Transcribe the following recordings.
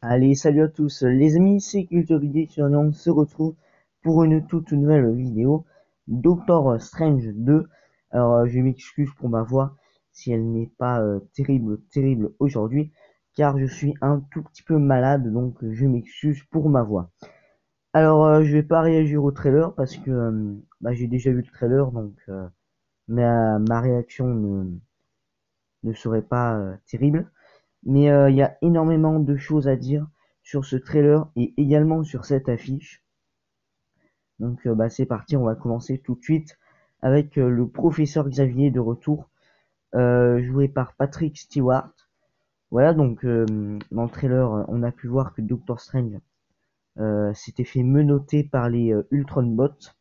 Allez, salut à tous les amis, c'est Culture Geek et on se retrouve pour une toute nouvelle vidéo Doctor Strange 2. Alors je m'excuse pour ma voix si elle n'est pas terrible aujourd'hui, car je suis un tout petit peu malade, donc je m'excuse pour ma voix. Alors je vais pas réagir au trailer parce que j'ai déjà vu le trailer, donc ma réaction ne serait pas terrible. Mais il y a énormément de choses à dire sur ce trailer et également sur cette affiche. Donc c'est parti, on va commencer tout de suite avec le professeur Xavier de retour, joué par Patrick Stewart. Voilà, donc dans le trailer, on a pu voir que Doctor Strange s'était fait menotter par les Ultron Bots,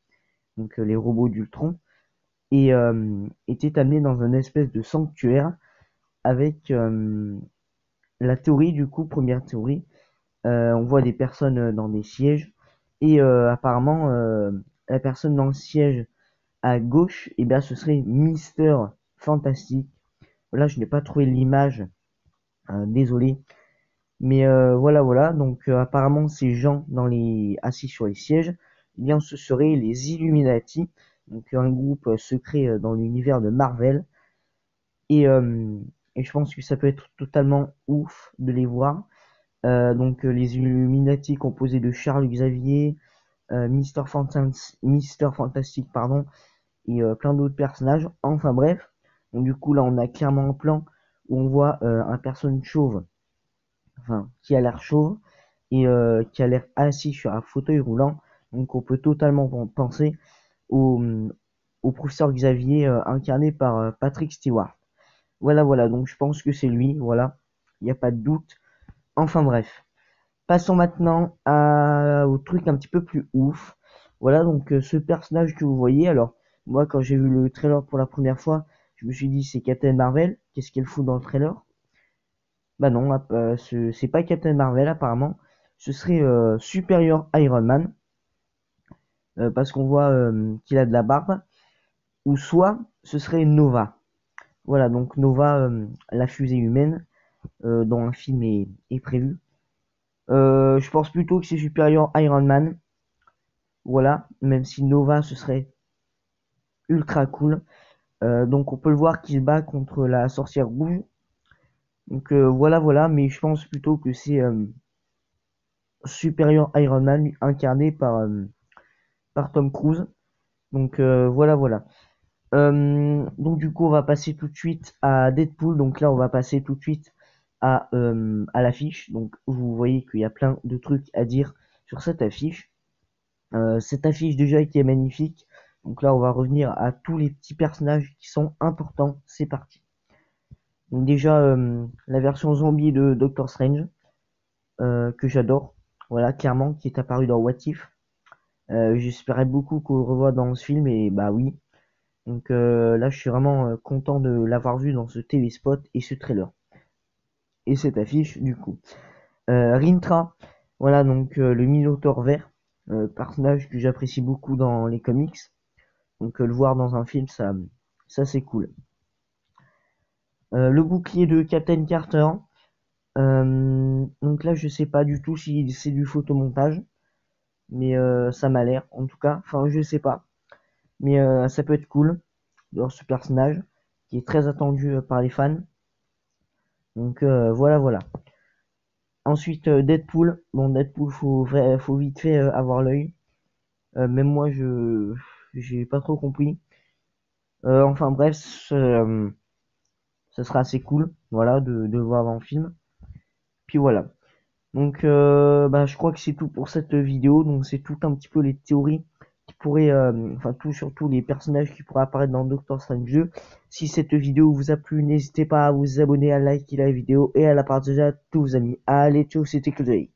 donc les robots d'Ultron, et était amené dans une espèce de sanctuaire avec la théorie, du coup, première théorie. On voit des personnes dans des sièges et apparemment la personne dans le siège à gauche, et bien ce serait Mister Fantastique. Là je n'ai pas trouvé l'image, désolé, mais voilà. Donc apparemment ces gens assis sur les sièges, eh bien ce seraient les Illuminati, donc un groupe secret dans l'univers de Marvel, et, euh, et je pense que ça peut être totalement ouf de les voir. Donc les Illuminati composés de Charles Xavier, Mister Fantastic, pardon, et plein d'autres personnages. Enfin bref, donc du coup là on a clairement un plan où on voit un personne chauve, enfin qui a l'air chauve et qui a l'air assis sur un fauteuil roulant. Donc on peut totalement penser au, au professeur Xavier incarné par Patrick Stewart. Voilà, donc je pense que c'est lui, voilà, il n'y a pas de doute. Enfin bref. Passons maintenant au truc un petit peu plus ouf. Voilà, donc ce personnage que vous voyez, alors moi quand j'ai vu le trailer pour la première fois, je me suis dit c'est Captain Marvel, qu'est-ce qu'elle fout dans le trailer? Bah non, c'est pas Captain Marvel apparemment, ce serait Superior Iron Man, parce qu'on voit qu'il a de la barbe, ou soit ce serait Nova. Voilà, donc Nova, la fusée humaine, dont un film est prévu. Je pense plutôt que c'est Superior Iron Man. Voilà, même si Nova ce serait ultra cool. Donc on peut le voir qu'il se bat contre la sorcière rouge. Donc voilà, mais je pense plutôt que c'est Superior Iron Man incarné par Tom Cruise. Donc voilà. Donc du coup on va passer tout de suite à Deadpool. Donc là on va passer tout de suite à l'affiche. Donc vous voyez qu'il y a plein de trucs à dire sur cette affiche. Cette affiche déjà qui est magnifique. Donc là, on va revenir à tous les petits personnages qui sont importants. C'est parti. Donc déjà, la version zombie de Doctor Strange, que j'adore. Voilà, clairement, qui est apparu dans What If. J'espérais beaucoup qu'on le revoie dans ce film, et bah oui. Donc là, je suis vraiment content de l'avoir vu dans ce TV spot et ce trailer. Et cette affiche, du coup. Rintra, voilà, donc le Minotaure vert, personnage que j'apprécie beaucoup dans les comics. Donc le voir dans un film, ça c'est cool. Le bouclier de Captain Carter. Donc là, je sais pas du tout si c'est du photomontage, mais ça m'a l'air, en tout cas. Enfin, je sais pas, mais ça peut être cool dans ce personnage qui est très attendu par les fans. Donc voilà. Ensuite, Deadpool. Bon, Deadpool, faut vite fait avoir l'œil. Même moi, j'ai pas trop compris. Enfin bref, ça sera assez cool, voilà, de le voir dans le film. Puis voilà. Donc, je crois que c'est tout pour cette vidéo. Donc, c'est tout un petit peu les théories qui pourraient, enfin, tout surtout les personnages qui pourraient apparaître dans Doctor Strange 2. Si cette vidéo vous a plu, n'hésitez pas à vous abonner, à liker la vidéo et à la partager à tous vos amis. Allez, ciao, c'était Claude.